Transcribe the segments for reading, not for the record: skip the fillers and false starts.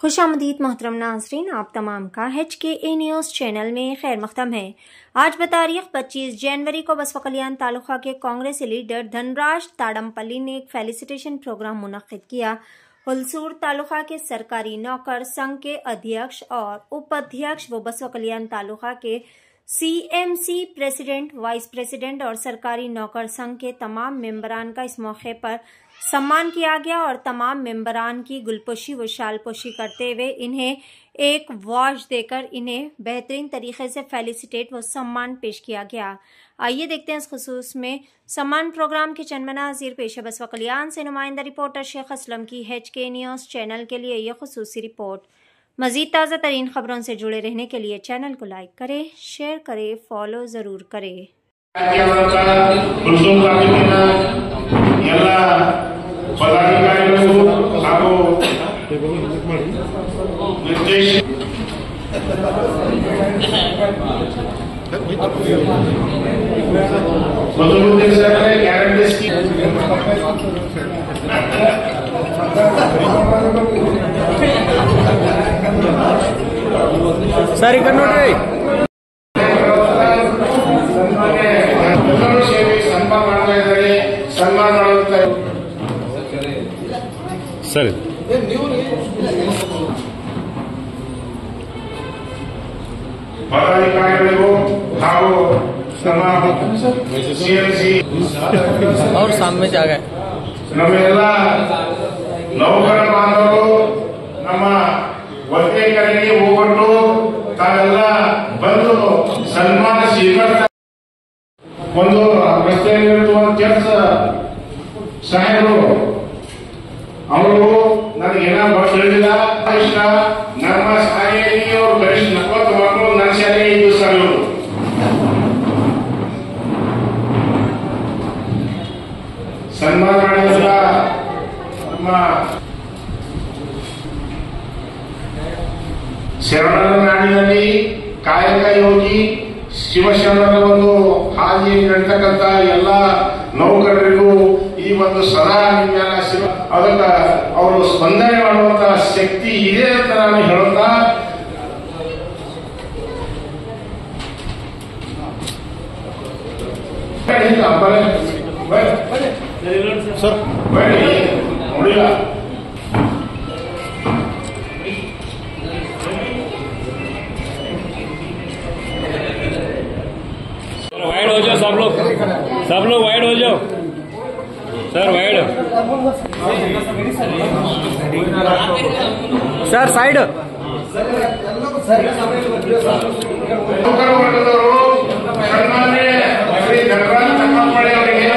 खुशामदीद मोहतरम नाज़रीन, आप तमाम का HKA न्यूज़ चैनल में खैर मक़दम है। आज बतारीख 25 जनवरी को बसवा कल्याण तालुका के कांग्रेस लीडर धनराज ताड़मपल्ली ने एक फेलिसिटेशन प्रोग्राम मुनक्किद किया। हुलसूर तालुका के सरकारी नौकर संघ के अध्यक्ष और उपाध्यक्ष व बसवा कल्याण तालुका के CMC प्रेसिडेंट, वाइस प्रेसिडेंट और सरकारी नौकर संघ के तमाम मेंबरान का इस मौके पर सम्मान किया गया और तमाम मेंबरान की गुलपोशी व शालपोशी करते हुए इन्हें एक वॉच देकर इन्हें बेहतरीन तरीके से फेलिसिटेट व सम्मान पेश किया गया। आइए देखते हैं इस खुसूस में सम्मान प्रोग्राम के चंद मनाज़िर पेश बसवा कल्याण से नुमाइंदा रिपोर्टर शेख असलम की HK न्यूज़ चैनल के लिए यह खुसूसी रिपोर्ट। मज़ीद ताज़ा तरीन खबरों से जुड़े रहने के लिए चैनल को लाइक करें, शेयर करें, फॉलो ज़रूर करें। सर इकडे नोटे सर पदाधिकारियों CMC और सामने जा गए ನಮ್ಮೆಲ್ಲ ನೌಕರ ಬಾಂಧವರು ನಮ್ಮ ಒಕ್ಕಲಿಗರಿಗೆ ಹೋಗ್ಬಿಟ್ಟು ತಾವೆಲ್ಲ ಬಂದು ಸನ್ಮಾನ ಸ್ವೀಕರಿಸ ಒಂದು ರಸ್ತೆಯಲ್ಲಿರುವ ಕೆಲಸ ಸಾಹೇಬರು ಅವರು ನನಗೇನ ಹೇಳಿಲ್ಲ ಇಷ್ಟ ನಮ್ಮ ಶಾಲೆಯಲ್ಲಿ ಅವರು ಗರಿಷ್ಠ 40 ಮಕ್ಕಳು ನನ್ನ ಶಾಲೆಗೆ ಇದ್ದು ಸರ್ ಇವರು ಸನ್ಮಾನ ಮಾಡಿದ ನಮ್ಮ ಶರಣರ ನಾಡಿನಲ್ಲಿ ಕಾಯಕ ಯೋಗಿ ಶಿವಶರಣರ ಒಂದು ಹಾದಿಯಲ್ಲಿ ನಡೀತಕ್ಕಂಥ ಎಲ್ಲ ನೌಕರರಿಗೂ ಈ ಒಂದು ಸದಾ ಶಿವ ಅದಕ್ಕ ಅವರು ಸ್ಪಂದನೆ ಮಾಡುವಂತಹ ಶಕ್ತಿ ಇದೆ ಅಂತ ನಾನು ಹೇಳುತ್ತಾ सर ನೋಡಿಲ್ಲ वाइड हो जाओ सब लोग वाइड हो जाओ सर, वाइड सर साइड ನೌಕರ ವರ್ಗದವರು ಸನ್ಮಾನ್ಯ ಶ್ರೀ ಧನರಾಜ್ ತಾಡಂಪಳ್ಳಿ ಅವರಿಗೆ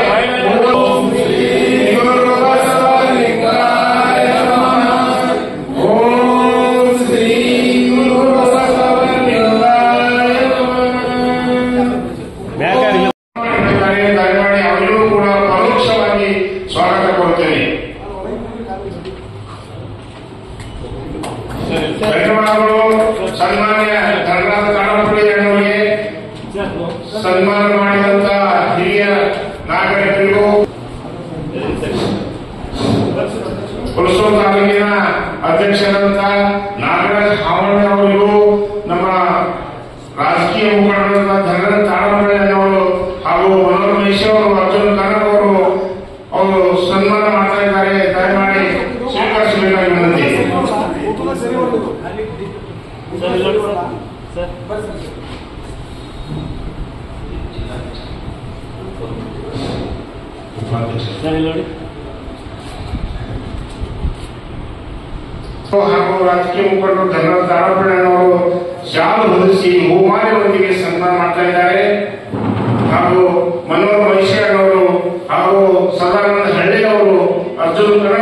ದಯಮಾಡಿ ಅವರಿಗೂ ಕೂಡ ಪರೋಕ್ಷವಾಗಿ ಸ್ವಾಗತ ಕೊಡ್ತೇನೆ. ಧನ್ಯವಾದಗಳು. ಸನ್ಮಾನ್ಯ ಧನರಾಜ ತಾಡಂಪಳ್ಳಿ ಅವರಿಗೆ ಸನ್ಮಾನ ಮಾಡಿದಂತ ಹಿರಿಯ ನಾಗರಿಕರಿಗೂ ಹುಲಸೂರು ತಾಲೂಕಿನ ಅಧ್ಯಕ್ಷರಾದಂತ ನಾಗರಾಜ್ ಹಾವಣ್ಣ ಅವರಿಗೂ ನಮ್ಮ ರಾಜಕೀಯ ಮುಖಂಡರಾದ ಧನರಾಜ ತಾಡಂಪಳ್ಳಿ ಅವರು ಹಾಗೂ ಮನೋಹರ್ ಮಹೇಶ್ ಅವರು, ಅರ್ಜುನ್ ಕನಕ್ ಅವರು ಸನ್ಮಾನ ಮಾಡ್ತಾ ಇದ್ದಾರೆ. ದಯಮಾಡಿ ಸ್ವೀಕರಿಸಬೇಕಾಗಿ ವಿನಂತಿ. ಹಾಗೂ ರಾಜಕೀಯ ಮುಖಂಡರು ಧನರಾಜ ತಾಡಂಪಳ್ಳಿ ಅವರು ಶಾಲು ಹೊದಿಸಿ ಹೂಮಾಲೆಯೊಂದಿಗೆ ಸನ್ಮಾನ ಮಾಡ್ತಾ ಇದ್ದಾರೆ. ಹಾಗೂ ಮನೋಹರ್ ಮಹೇಶ್ ಅವರು ಹಾಗೂ ಸದಾನಂದ ಹಳ್ಳಿ ಅವರು, ಅರ್ಜುನ್ ಕನ್ನಡ